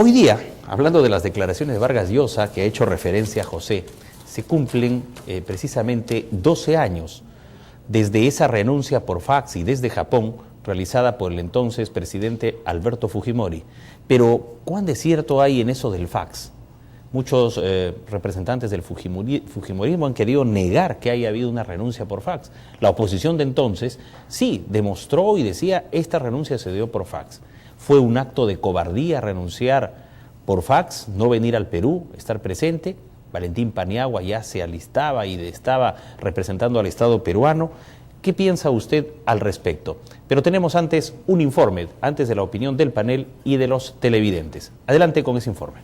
Hoy día, hablando de las declaraciones de Vargas Llosa, que ha hecho referencia a José, se cumplen precisamente 12 años desde esa renuncia por fax y desde Japón realizada por el entonces presidente Alberto Fujimori. Pero, ¿cuán de cierto hay en eso del fax? Muchos representantes del fujimorismo han querido negar que haya habido una renuncia por fax. La oposición de entonces sí demostró y decía esta renuncia se dio por fax. Fue un acto de cobardía renunciar por fax, no venir al Perú, estar presente. Valentín Paniagua ya se alistaba y estaba representando al Estado peruano. ¿Qué piensa usted al respecto? Pero tenemos antes un informe, antes de la opinión del panel y de los televidentes. Adelante con ese informe.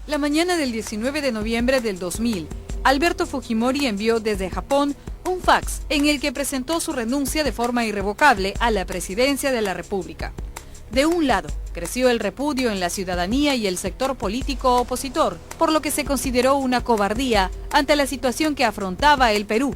La mañana del 19 de noviembre del 2000, Alberto Fujimori envió desde Japón un fax en el que presentó su renuncia de forma irrevocable a la presidencia de la República. De un lado, creció el repudio en la ciudadanía y el sector político opositor, por lo que se consideró una cobardía ante la situación que afrontaba el Perú.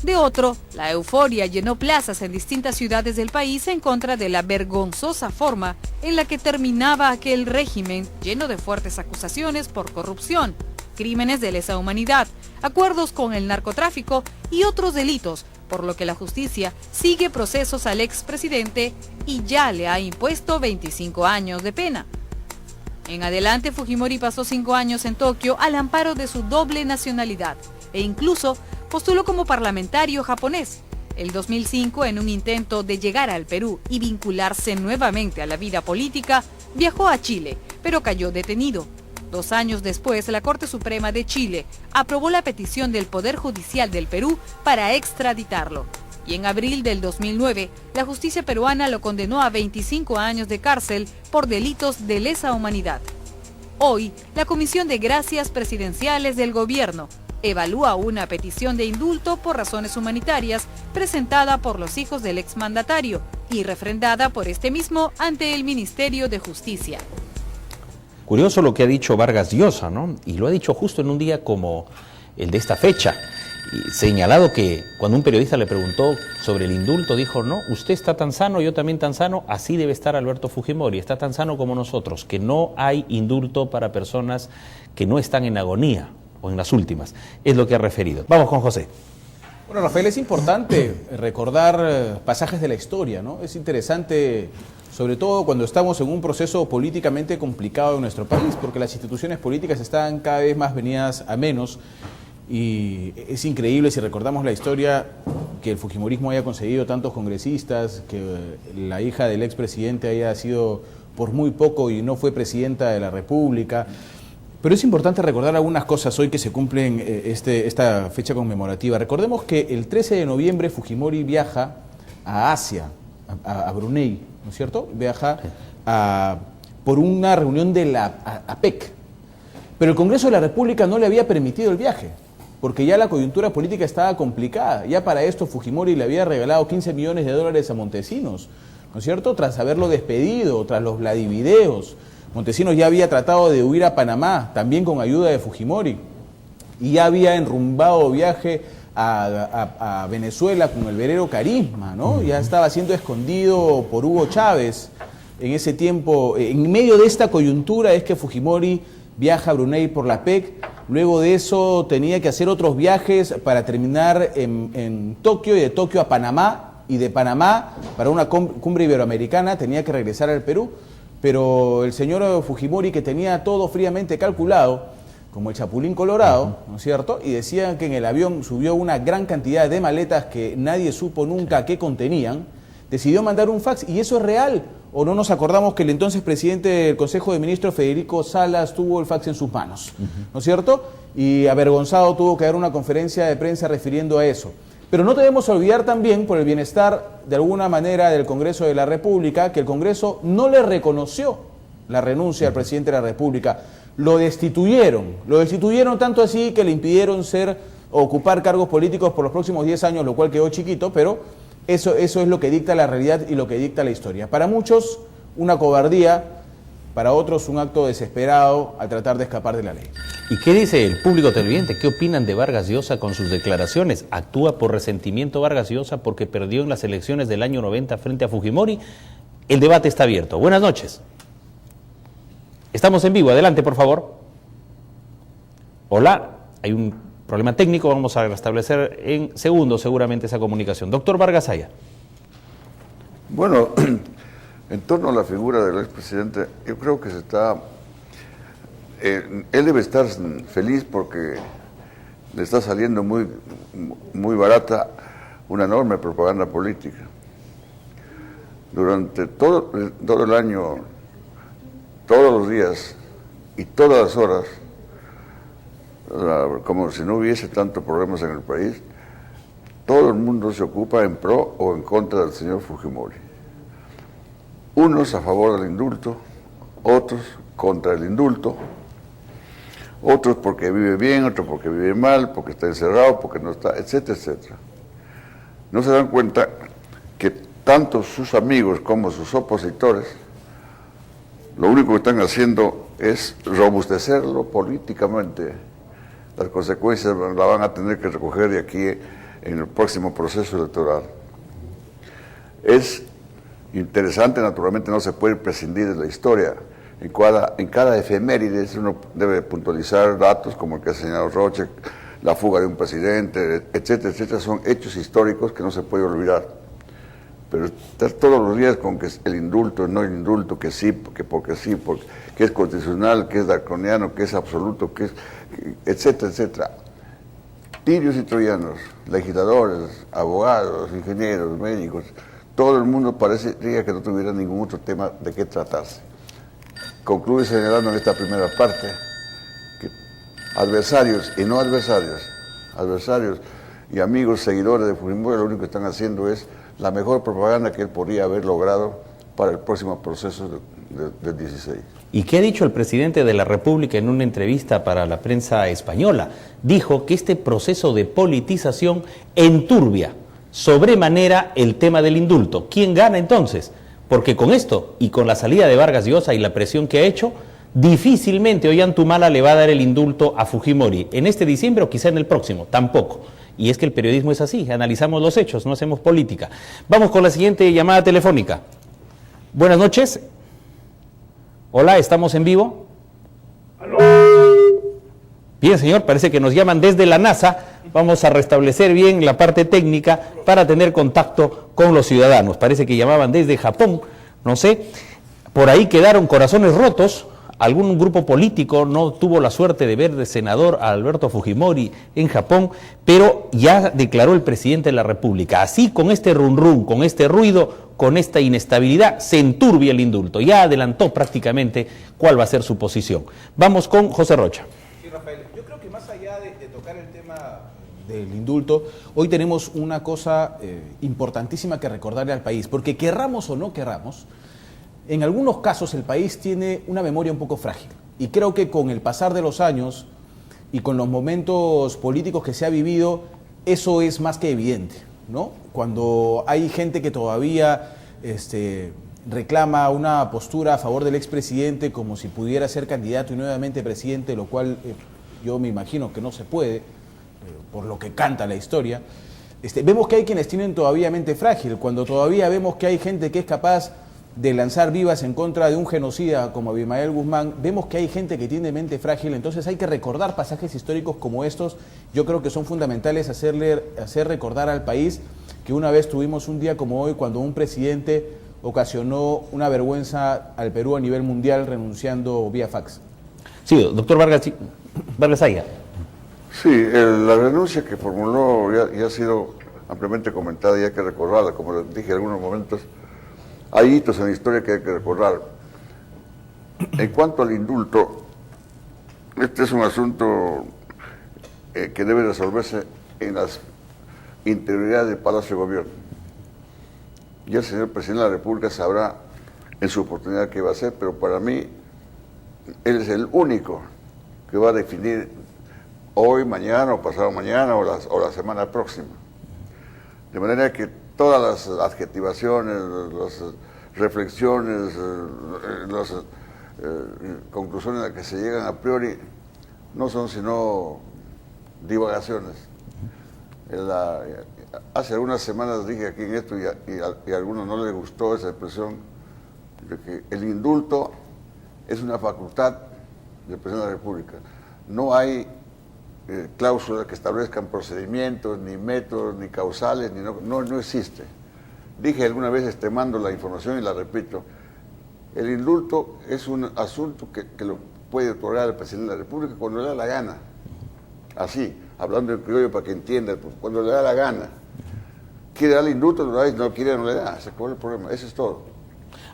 De otro, la euforia llenó plazas en distintas ciudades del país en contra de la vergonzosa forma en la que terminaba aquel régimen lleno de fuertes acusaciones por corrupción, crímenes de lesa humanidad, acuerdos con el narcotráfico y otros delitos, por lo que la justicia sigue procesos al expresidente y ya le ha impuesto 25 años de pena. En adelante, Fujimori pasó 5 años en Tokio al amparo de su doble nacionalidad e incluso postuló como parlamentario japonés. El 2005, en un intento de llegar al Perú y vincularse nuevamente a la vida política, viajó a Chile, pero cayó detenido. 2 años después, la Corte Suprema de Chile aprobó la petición del Poder Judicial del Perú para extraditarlo. Y en abril del 2009, la justicia peruana lo condenó a 25 años de cárcel por delitos de lesa humanidad. Hoy, la Comisión de Gracias Presidenciales del Gobierno evalúa una petición de indulto por razones humanitarias presentada por los hijos del exmandatario y refrendada por este mismo ante el Ministerio de Justicia. Curioso lo que ha dicho Vargas Llosa, ¿no? Y lo ha dicho justo en un día como el de esta fecha. Y señalado que cuando un periodista le preguntó sobre el indulto, dijo, no, usted está tan sano, yo también tan sano, así debe estar Alberto Fujimori, está tan sano como nosotros, que no hay indulto para personas que no están en agonía o en las últimas. Es lo que ha referido. Vamos con José. Bueno, Rafael, es importante recordar pasajes de la historia, ¿no? Es interesante, sobre todo cuando estamos en un proceso políticamente complicado en nuestro país, porque las instituciones políticas están cada vez más venidas a menos y es increíble si recordamos la historia que el fujimorismo haya conseguido tantos congresistas, que la hija del expresidente haya sido por muy poco y no fue presidenta de la República. Pero es importante recordar algunas cosas hoy que se cumplen esta fecha conmemorativa. Recordemos que el 13 de noviembre Fujimori viaja a Asia, a Brunei, ¿no es cierto? Viaja por una reunión de la APEC. Pero el Congreso de la República no le había permitido el viaje, porque ya la coyuntura política estaba complicada. Ya para esto Fujimori le había regalado 15 millones de dólares a Montesinos, ¿no es cierto? Tras haberlo despedido, tras los Vladivideos. Montesinos ya había tratado de huir a Panamá, también con ayuda de Fujimori, y ya había enrumbado viaje a Venezuela con el velero Carisma, ¿no? Ya estaba siendo escondido por Hugo Chávez en ese tiempo. En medio de esta coyuntura es que Fujimori viaja a Brunei por la APEC. Luego de eso tenía que hacer otros viajes para terminar en Tokio, y de Tokio a Panamá, y de Panamá para una cumbre iberoamericana tenía que regresar al Perú. Pero el señor Fujimori, que tenía todo fríamente calculado, como el Chapulín Colorado, ¿no es cierto? Y decían que en el avión subió una gran cantidad de maletas que nadie supo nunca qué contenían, decidió mandar un fax, y eso es real. ¿O no nos acordamos que el entonces presidente del Consejo de Ministros, Federico Salas, tuvo el fax en sus manos, ¿no es cierto? Y avergonzado tuvo que dar una conferencia de prensa refiriendo a eso. Pero no debemos olvidar también, por el bienestar de alguna manera del Congreso de la República, que el Congreso no le reconoció la renuncia al presidente de la República. Lo destituyeron tanto así que le impidieron ocupar cargos políticos por los próximos 10 años, lo cual quedó chiquito, pero eso es lo que dicta la realidad y lo que dicta la historia. Para muchos, una cobardía, para otros un acto desesperado al tratar de escapar de la ley. ¿Y qué dice el público televidente? ¿Qué opinan de Vargas Llosa con sus declaraciones? ¿Actúa por resentimiento Vargas Llosa porque perdió en las elecciones del año 90 frente a Fujimori? El debate está abierto. Buenas noches. Estamos en vivo, adelante por favor. Hola, hay un problema técnico, vamos a restablecer en segundos seguramente esa comunicación. Doctor Vargas Aya. Bueno, en torno a la figura del expresidente, yo creo que él debe estar feliz porque le está saliendo muy barata una enorme propaganda política. Durante todo el año, todos los días y todas las horas, como si no hubiese tantos problemas en el país, todo el mundo se ocupa en pro o en contra del señor Fujimori. Unos a favor del indulto, otros contra el indulto, otros porque vive bien, otros porque vive mal, porque está encerrado, porque no está, etcétera, etcétera. No se dan cuenta que tanto sus amigos como sus opositores lo único que están haciendo es robustecerlo políticamente. Las consecuencias la van a tener que recoger de aquí en el próximo proceso electoral. Es interesante, naturalmente no se puede prescindir de la historia. En cada efeméride uno debe puntualizar datos como el que ha señalado Roche, la fuga de un presidente, etcétera, etcétera. Son hechos históricos que no se puede olvidar. Pero estar todos los días con que el indulto, no el indulto, que sí, porque sí, que es constitucional, que es draconiano, que es absoluto, que es, etcétera, etcétera. Tirios y troyanos, legisladores, abogados, ingenieros, médicos, todo el mundo parecería que no tuviera ningún otro tema de qué tratarse. Concluye señalando en esta primera parte que adversarios y no adversarios, adversarios y amigos, seguidores de Fujimori, lo único que están haciendo es la mejor propaganda que él podría haber logrado para el próximo proceso del 16. ¿Y qué ha dicho el presidente de la República en una entrevista para la prensa española? Dijo que este proceso de politización enturbia sobremanera el tema del indulto. ¿Quién gana entonces? Porque con esto y con la salida de Vargas Llosa y la presión que ha hecho, difícilmente Ollantumala le va a dar el indulto a Fujimori en este diciembre o quizá en el próximo, tampoco. Y es que el periodismo es así, analizamos los hechos, no hacemos política. Vamos con la siguiente llamada telefónica. Buenas noches. Hola, ¿estamos en vivo? ¿Aló? Bien, señor, parece que nos llaman desde la NASA. Vamos a restablecer bien la parte técnica para tener contacto con los ciudadanos. Parece que llamaban desde Japón, no sé. Por ahí quedaron corazones rotos. Algún grupo político no tuvo la suerte de ver de senador a Alberto Fujimori en Japón, pero ya declaró el presidente de la República. Así, con este run, con este ruido, con esta inestabilidad, se enturbia el indulto. Ya adelantó prácticamente cuál va a ser su posición. Vamos con José Rocha. Sí, Rafael, yo creo que más allá de tocar el tema del indulto, hoy tenemos una cosa importantísima que recordarle al país, porque querramos o no querramos, en algunos casos el país tiene una memoria un poco frágil y creo que con el pasar de los años y con los momentos políticos que se ha vivido, eso es más que evidente, ¿no? Cuando hay gente que todavía reclama una postura a favor del expresidente como si pudiera ser candidato y nuevamente presidente, lo cual yo me imagino que no se puede, por lo que canta la historia, vemos que hay quienes tienen todavía mente frágil, cuando todavía vemos que hay gente que es capaz de lanzar vivas en contra de un genocida como Abimael Guzmán, vemos que hay gente que tiene mente frágil, entonces hay que recordar pasajes históricos como estos. Yo creo que son fundamentales hacer recordar al país que una vez tuvimos un día como hoy cuando un presidente ocasionó una vergüenza al Perú a nivel mundial renunciando vía fax. Sí, doctor Vargas Aya. Sí, la renuncia que formuló ya ha sido ampliamente comentada y hay que recordarla, como les dije en algunos momentos. Hay hitos en la historia que hay que recordar. En cuanto al indulto, este es un asunto que debe resolverse en las interioridades del Palacio de Gobierno. Ya el señor presidente de la República sabrá en su oportunidad qué va a hacer, pero para mí, él es el único que va a definir hoy, mañana o pasado mañana o la semana próxima. De manera que todas las adjetivaciones, las reflexiones, las conclusiones a las que se llegan a priori no son sino divagaciones. Hace algunas semanas dije aquí en esto y a algunos no les gustó esa expresión de que el indulto es una facultad del presidente de la República. No hay cláusulas que establezcan procedimientos, ni métodos, ni causales, no existe. Dije alguna vez, extremando la información y la repito, el indulto es un asunto que lo puede otorgar el presidente de la República cuando le da la gana. Así, hablando en criollo para que entienda, pues, cuando le da la gana. Quiere darle indulto, lo da, y no quiere, no le da. Se acabó el problema, eso es todo.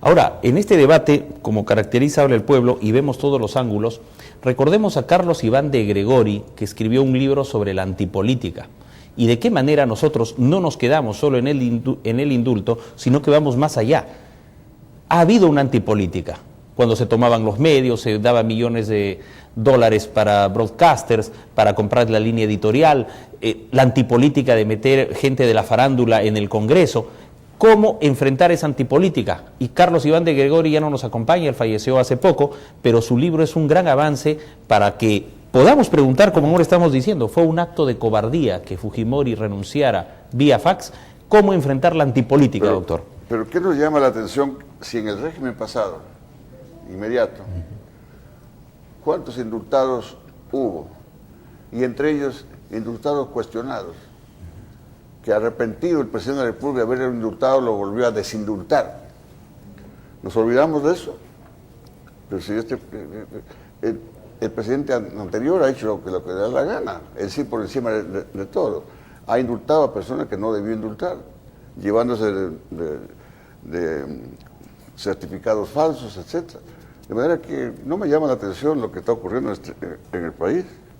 Ahora, en este debate, como caracteriza ahora el pueblo y vemos todos los ángulos, recordemos a Carlos Iván de Gregori, que escribió un libro sobre la antipolítica y de qué manera nosotros no nos quedamos solo en el indulto, sino que vamos más allá. Ha habido una antipolítica. Cuando se tomaban los medios, se daban millones de dólares para broadcasters, para comprar la línea editorial, la antipolítica de meter gente de la farándula en el Congreso. ¿Cómo enfrentar esa antipolítica? Y Carlos Iván de Gregori ya no nos acompaña, él falleció hace poco, pero su libro es un gran avance para que podamos preguntar, como ahora estamos diciendo, ¿fue un acto de cobardía que Fujimori renunciara vía fax? ¿Cómo enfrentar la antipolítica, doctor? Pero ¿qué nos llama la atención si en el régimen pasado, inmediato, cuántos indultados hubo? Y entre ellos, indultados cuestionados, que arrepentido el presidente de la República de haber indultado, lo volvió a desindultar. ¿Nos olvidamos de eso? Pero si el presidente anterior ha hecho lo que le da la gana, él sí por encima de todo. Ha indultado a personas que no debió indultar, llevándose de certificados falsos, etc. De manera que no me llama la atención lo que está ocurriendo en el país.